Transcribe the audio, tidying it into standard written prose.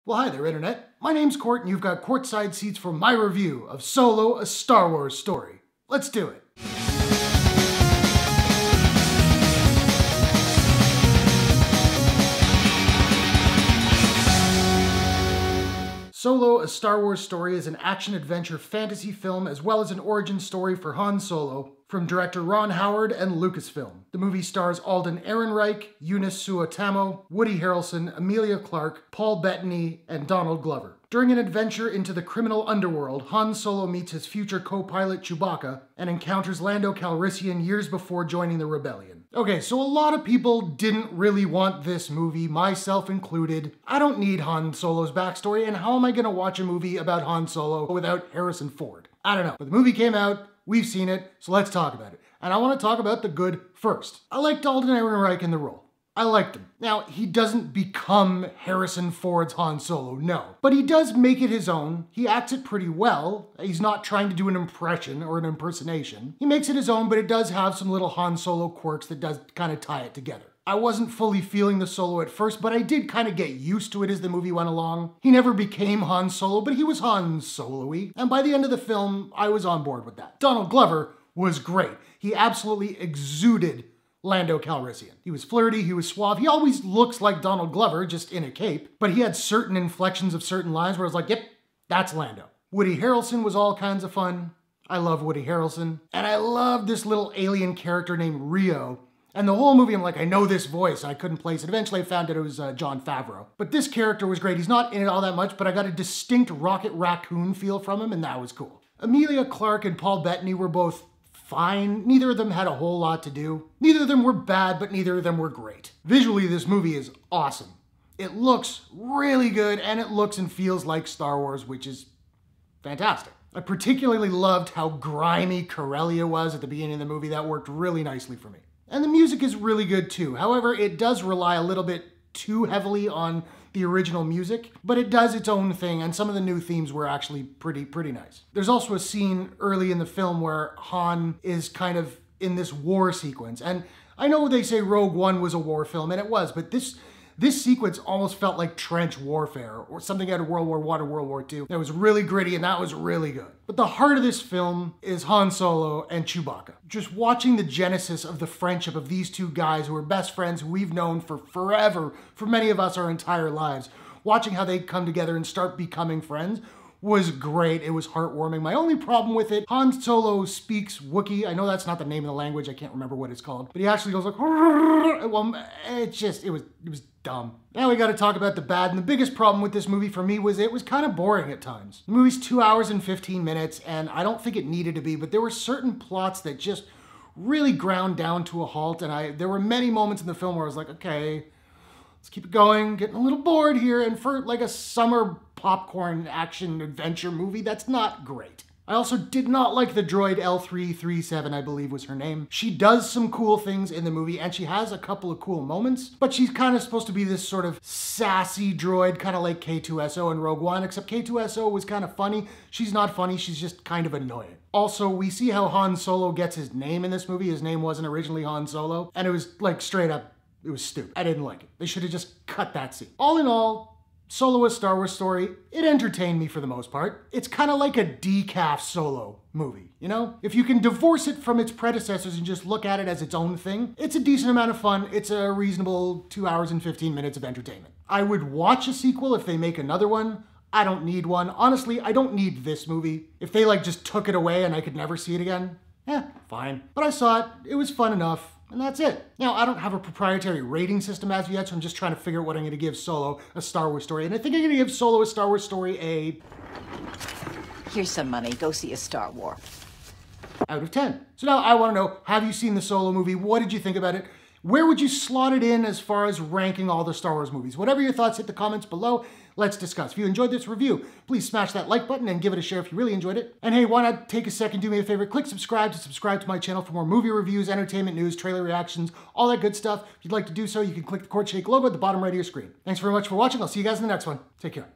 Well, hi there, Internet. My name's Court, and you've got courtside seats for my review of Solo, a Star Wars story. Let's do it. Solo, a Star Wars story is an action-adventure fantasy film as well as an origin story for Han Solo from director Ron Howard and Lucasfilm. The movie stars Alden Ehrenreich, Joonas Suotamo, Woody Harrelson, Emilia Clarke, Paul Bettany, and Donald Glover. During an adventure into the criminal underworld, Han Solo meets his future co-pilot Chewbacca and encounters Lando Calrissian years before joining the rebellion. Okay, so a lot of people didn't really want this movie, myself included. I don't need Han Solo's backstory, and how am I gonna watch a movie about Han Solo without Harrison Ford? I don't know, but the movie came out, we've seen it, so let's talk about it. And I want to talk about the good first. I liked Alden Ehrenreich in the role. I liked him. Now, he doesn't become Harrison Ford's Han Solo, no. But he does make it his own. He acts it pretty well. He's not trying to do an impression or an impersonation. He makes it his own, but it does have some little Han Solo quirks that does kind of tie it together. I wasn't fully feeling the Solo at first, but I did kind of get used to it as the movie went along. He never became Han Solo, but he was Han Solo-y. And by the end of the film, I was on board with that. Donald Glover was great. He absolutely exuded Lando Calrissian. He was flirty, he was suave. He always looks like Donald Glover, just in a cape. But he had certain inflections of certain lines where I was like, yep, that's Lando. Woody Harrelson was all kinds of fun. I love Woody Harrelson. And I love this little alien character named Rio. And the whole movie, I'm like, I know this voice. I couldn't place it. Eventually, I found out it was Jon Favreau. But this character was great. He's not in it all that much, but I got a distinct Rocket Raccoon feel from him, and that was cool. Emilia Clarke and Paul Bettany were both fine. Neither of them had a whole lot to do. Neither of them were bad, but neither of them were great. Visually, this movie is awesome. It looks really good, and it looks and feels like Star Wars, which is fantastic. I particularly loved how grimy Corellia was at the beginning of the movie. That worked really nicely for me. And the music is really good too. However, it does rely a little bit too heavily on the original music, but it does its own thing, and some of the new themes were actually pretty nice. There's also a scene early in the film where Han is kind of in this war sequence, and I know they say Rogue One was a war film, and it was, but this sequence almost felt like trench warfare or something out of World War I or World War II. It was really gritty and that was really good. But the heart of this film is Han Solo and Chewbacca. Just watching the genesis of the friendship of these two guys who are best friends who we've known for forever, for many of us our entire lives, watching how they come together and start becoming friends was great. It was heartwarming. My only problem with it, Han Solo speaks Wookiee. I know that's not the name of the language. I can't remember what it's called. But he actually goes like, well, it was dumb. Now we got to talk about the bad. And the biggest problem with this movie for me was it was kind of boring at times. The movie's 2 hours and 15 minutes, and I don't think it needed to be, but there were certain plots that just really ground down to a halt. And there were many moments in the film where I was like, okay, let's keep it going, getting a little bored here. And for like a summer popcorn action adventure movie, that's not great. I also did not like the droid L337, I believe was her name. She does some cool things in the movie, and she has a couple of cool moments, but she's kind of supposed to be this sort of sassy droid, kind of like K2SO in Rogue One, except K2SO was kind of funny. She's not funny, she's just kind of annoying. Also, we see how Han Solo gets his name in this movie. His name wasn't originally Han Solo, and it was like straight up, it was stupid. I didn't like it. They should have just cut that scene. All in all, Solo, a Star Wars story, it entertained me for the most part. It's kind of like a decaf Solo movie, you know? If you can divorce it from its predecessors and just look at it as its own thing, it's a decent amount of fun. It's a reasonable 2 hours and 15 minutes of entertainment. I would watch a sequel if they make another one. I don't need one. Honestly, I don't need this movie. If they like just took it away and I could never see it again, fine. But I saw it, it was fun enough. And that's it. Now, I don't have a proprietary rating system as of yet, so I'm just trying to figure out what I'm going to give Solo, a Star Wars story. And I think I'm going to give Solo, a Star Wars story a... Here's some money. Go see a Star Wars. Out of 10. So now I want to know, have you seen the Solo movie? What did you think about it? Where would you slot it in as far as ranking all the Star Wars movies? Whatever your thoughts, hit the comments below. Let's discuss. If you enjoyed this review, please smash that like button and give it a share if you really enjoyed it. And hey, why not take a second, do me a favor, click subscribe to my channel for more movie reviews, entertainment news, trailer reactions, all that good stuff. If you'd like to do so, you can click the Courtshake logo at the bottom right of your screen. Thanks very much for watching. I'll see you guys in the next one. Take care.